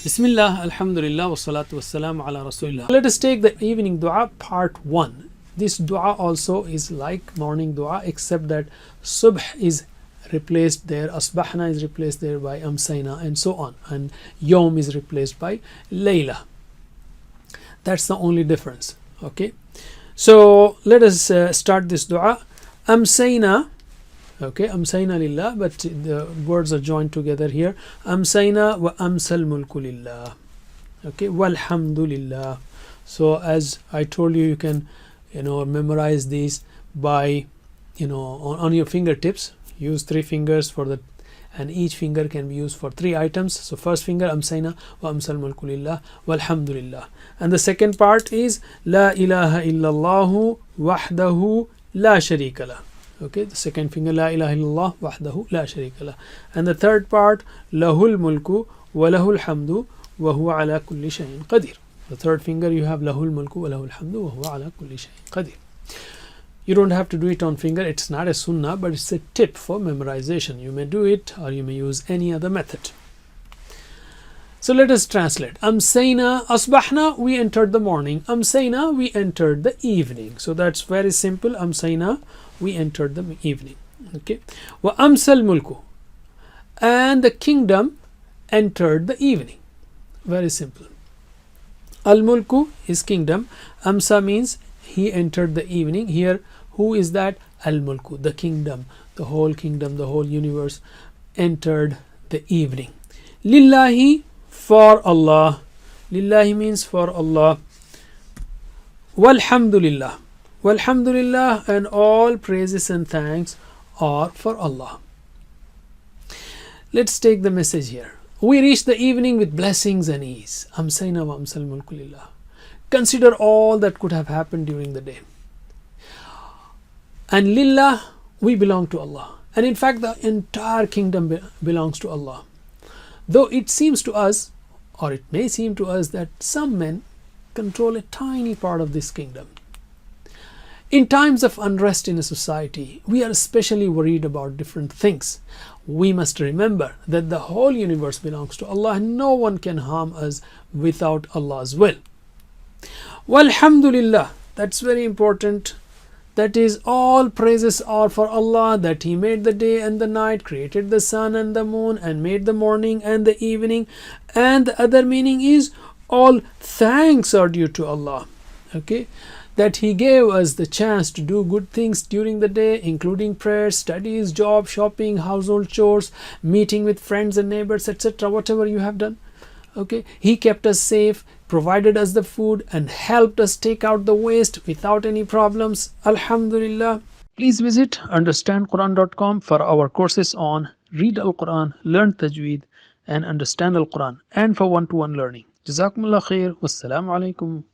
Bismillah, Alhamdulillah, wassalatu wassalamu ala Rasulillah. Let us take the evening dua part 1. This dua also is like morning dua, except that subh is replaced there, asbahna is replaced there by amsayna, and so on, and yom is replaced by layla. That's the only difference. Okay, so let us start this dua. Amsayna. Okay, amsayna lillah, but the words are joined together here. Amsayna wa amsal mulku lillah. Okay, walhamdulillah. So as I told you, you can memorize these by on your fingertips. Use 3 fingers for the, and each finger can be used for 3 items. So first finger amsayna wa amsal mulku lillah walhamdulillah, and the second part is la ilaha illallah wahdahu la sharika lah. Okay, the second finger la ilaha illallah wahdahu la sharika lah, and the third part lahul mulku wa lahul hamdu wa huwa ala kulli shay'in qadir. The third finger you have lahul mulku wa lahul hamdu wa huwa ala kulli shay'in qadir. You don't have to do it on finger, it's not a sunnah, but it's a tip for memorization. You may do it or you may use any other method. So let us translate. Amsayna, asbahna, we entered the morning. Amsayna, we entered the evening. So that's very simple. Amsayna, we entered the evening. Okay. Wa amsal mulku, and the kingdom entered the evening. Very simple. Al mulku is kingdom. Amsa means he entered the evening. Here, who is that? Al mulku, the kingdom, the whole universe entered the evening. Lillahi, for Allah. Lillahi means for Allah. Walhamdulillah. Walhamdulillah, and all praises and thanks are for Allah. Let's take the message here. We reach the evening with blessings and ease. Amsayna wa amsal mulku lillah. Consider all that could have happened during the day. And lillah, we belong to Allah. And in fact, the entire kingdom belongs to Allah. Though it seems to us, or it may seem to us, that some men control a tiny part of this kingdom. In times of unrest in a society, we are especially worried about different things. We must remember that the whole universe belongs to Allah, and no one can harm us without Allah's will. Walhamdulillah, that's very important. That is, all praises are for Allah, that He made the day and the night, created the sun and the moon, and made the morning and the evening. And the other meaning is, all thanks are due to Allah. Okay, that He gave us the chance to do good things during the day, including prayers, studies, job, shopping, household chores, meeting with friends and neighbors, etc. Whatever you have done. Okay, He kept us safe, provided us the food, and helped us take out the waste without any problems. Alhamdulillah. Please visit understandquran.com for our courses on read Al-Quran, learn Tajweed, and understand Al-Quran, and for one-to-one learning. Jazakumullah khair. Wassalamu alaikum.